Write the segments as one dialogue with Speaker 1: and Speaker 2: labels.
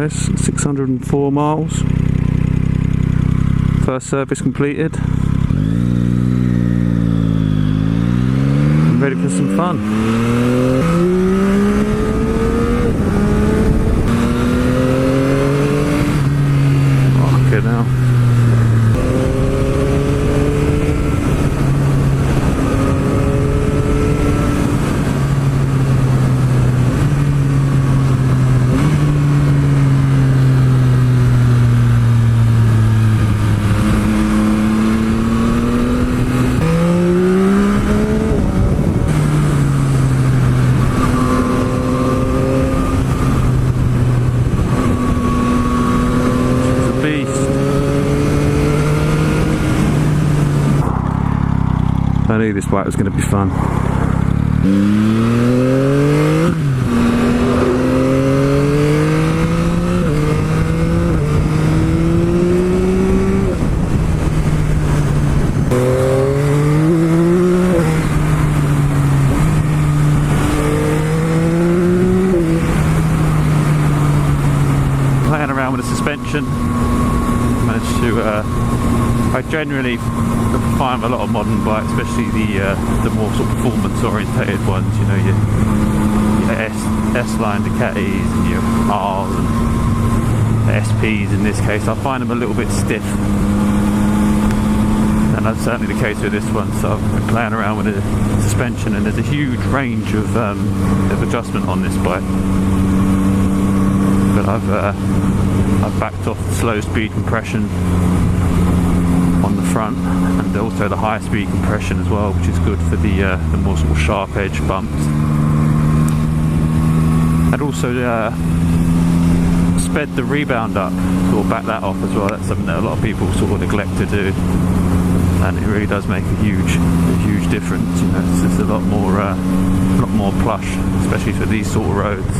Speaker 1: There's 604 miles. First service completed. I'm ready for some fun. Fucking hell. I knew this bike was going to be fun. Playing around with the suspension, managed to I generally find a lot of modern bikes, especially the more sort of performance orientated ones, you know, your S-line Ducatis and your R's and the SPs in this case. I find them a little bit stiff, and that's certainly the case with this one. So I've been playing around with the suspension, and there's a huge range of adjustment on this bike. But I've backed off the slow speed compression on the front, and also the high speed compression as well, which is good for the more sort of sharp edge bumps. And also sped the rebound up, sort of back that off as well. That's something that a lot of people sort of neglect to do, and it really does make a huge difference. You know, it's just a lot more plush, especially for these sort of roads.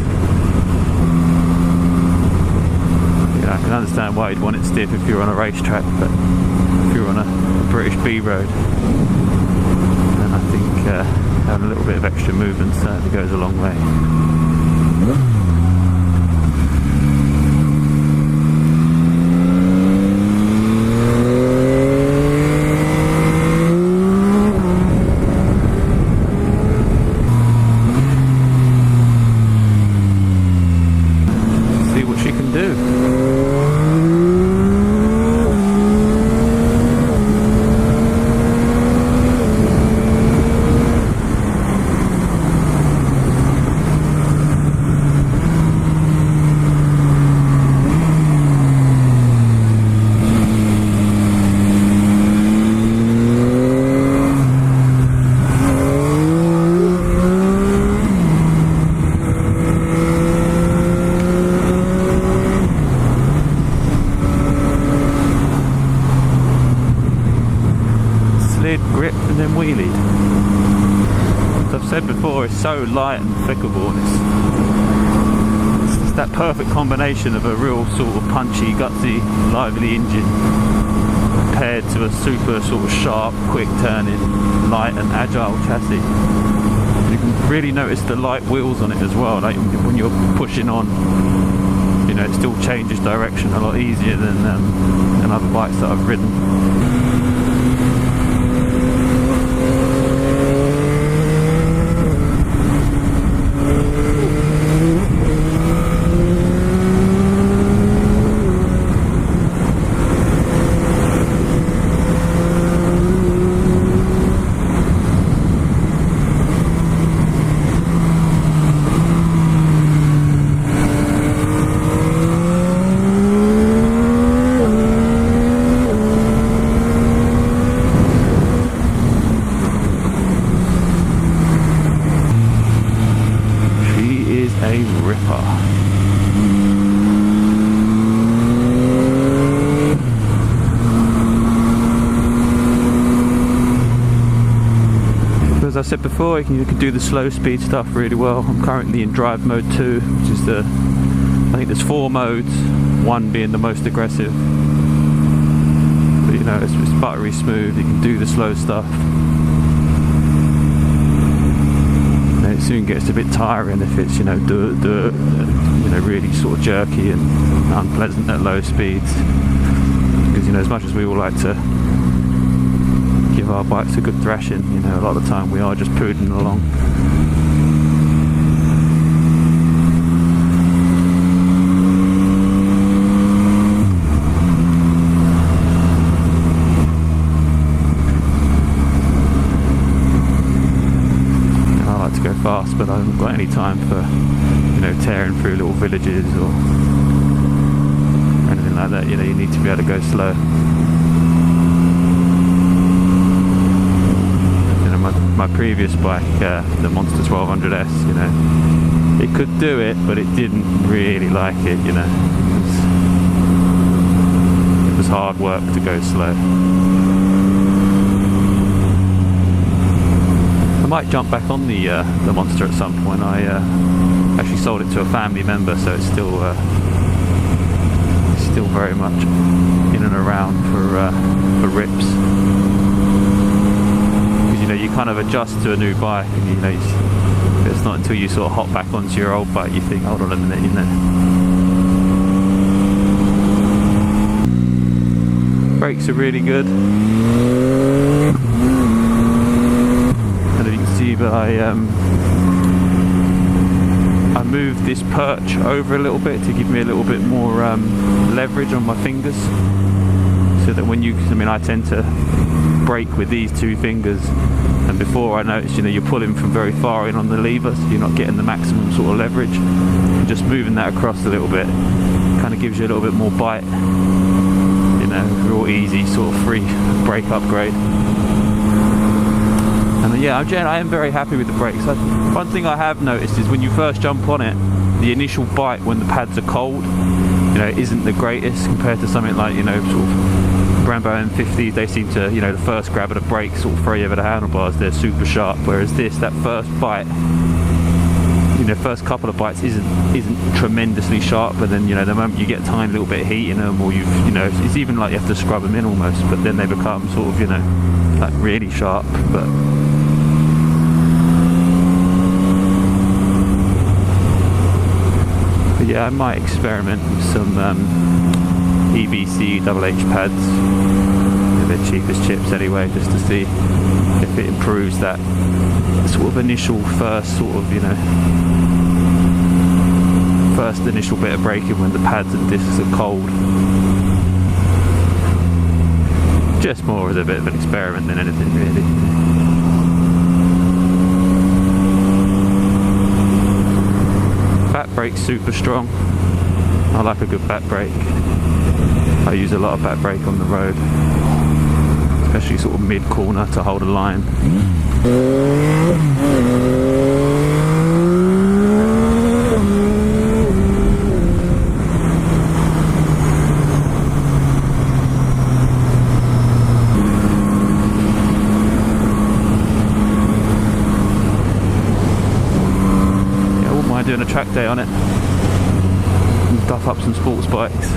Speaker 1: I can understand why you'd want it stiff if you're on a racetrack, but if you're on a British B road, then I think having a little bit of extra movement certainly goes a long way. See what she can do. Grip and then wheelied. As I've said before, it's so light and flickable, and it's that perfect combination of a real sort of punchy, gutsy, lively engine paired to a super sort of sharp, quick turning, light and agile chassis. You can really notice the light wheels on it as well. Like when you're pushing on, you know, it still changes direction a lot easier than other bikes that I've ridden. A ripper. As I said before, you can do the slow speed stuff really well. I'm currently in drive mode 2, which is I think there's 4 modes, one being the most aggressive. But you know, it's buttery smooth, you can do the slow stuff. soon gets a bit tiring if it's, you know, really sort of jerky and unpleasant at low speeds. Because, you know, as much as we all like to give our bikes a good thrashing, you know, a lot of the time we are just poodling along. Go fast, but I haven't got any time for, you know, tearing through little villages or anything like that. You know, you need to be able to go slow. You know, my previous bike, the Monster 1200S, you know, it could do it, but it didn't really like it. You know, it was hard work to go slow. I might jump back on the Monster at some point. I actually sold it to a family member, so it's still very much in and around for rips. Because, you know, you kind of adjust to a new bike, and, you know, it's not until you sort of hop back onto your old bike you think, hold on a minute, you know. Brakes are really good. But I moved this perch over a little bit to give me a little bit more leverage on my fingers, so that when I tend to brake with these two fingers, and before I noticed, you know, you're pulling from very far in on the lever, so you're not getting the maximum sort of leverage, and just moving that across a little bit kind of gives you a little bit more bite, you know, real easy sort of free brake upgrade. And yeah, I am very happy with the brakes. One thing I have noticed is when you first jump on it, the initial bite when the pads are cold, you know, isn't the greatest compared to something like, you know, sort of Brembo M50s. They seem to, you know, the first grab of the brakes sort of throw you over the handlebars. They're super sharp. Whereas that first bite, you know, first couple of bites isn't tremendously sharp, but then, you know, the moment you get a tiny little bit of heat in them, or you know, it's even like you have to scrub them in almost, but then they become sort of, you know, like really sharp. But yeah, I might experiment with some EBC HH pads. They're the cheapest chips anyway, just to see if it improves that sort of initial first sort of, you know, first initial bit of braking when the pads and discs are cold. Just more as a bit of an experiment than anything really. Back brake's super strong. I like a good back brake. I use a lot of back brake on the road, especially sort of mid corner to hold a line. Doing a track day on it and duff up some sports bikes.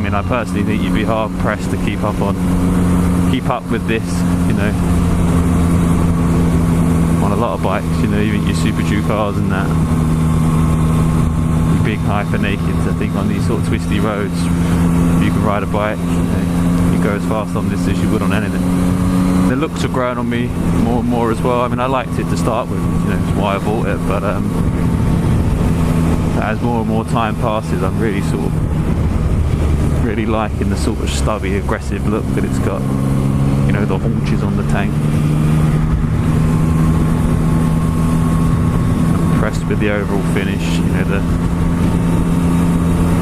Speaker 1: I personally think you'd be hard pressed to keep up with this, you know, on a lot of bikes, you know, even your Super Duke cars and that. Your big hyper nakeds, I think on these sort of twisty roads, if you can ride a bike, you know, you go as fast on this as you would on anything. The looks have grown on me more and more as well. I mean, I liked it to start with, you know, that's why I bought it, but as more and more time passes, I'm really liking the sort of stubby, aggressive look that it's got. You know, the haunches on the tank. I'm impressed with the overall finish. You know,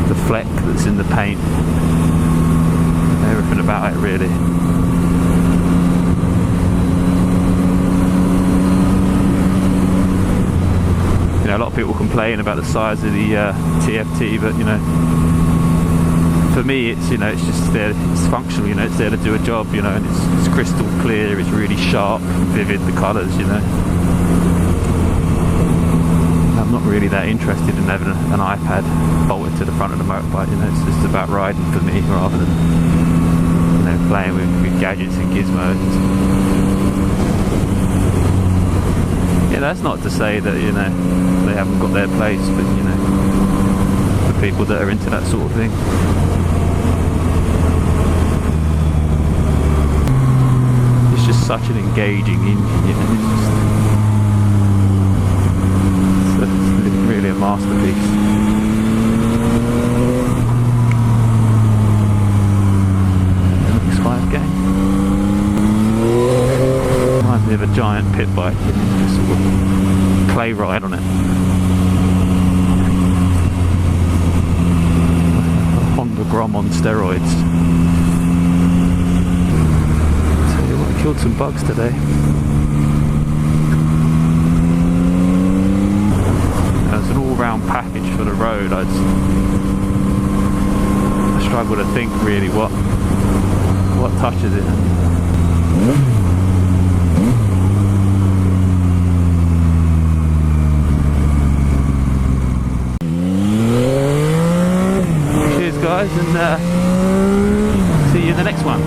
Speaker 1: the fleck that's in the paint. Everything about it, really. You know, a lot of people complain about the size of the TFT, but, you know, for me, it's, you know, it's just there, it's functional, you know, it's there to do a job, you know, and it's crystal clear, it's really sharp, vivid, the colours, you know. I'm not really that interested in having an iPad bolted to the front of the motorbike. You know, it's just about riding for me rather than, you know, playing with gadgets and gizmos. Yeah, that's not to say that, you know, they haven't got their place, but, you know, for people that are into that sort of thing. It's just such an engaging engine, you know, it's really a masterpiece. X5 game. Reminds me of a giant pit bike, you know, just sort of clay ride on it. A Honda Grom on steroids. Tell you what, I killed some bugs today. It's an all-round package for the road. I struggle to think really what touches it. Cheers guys, and see you in the next one.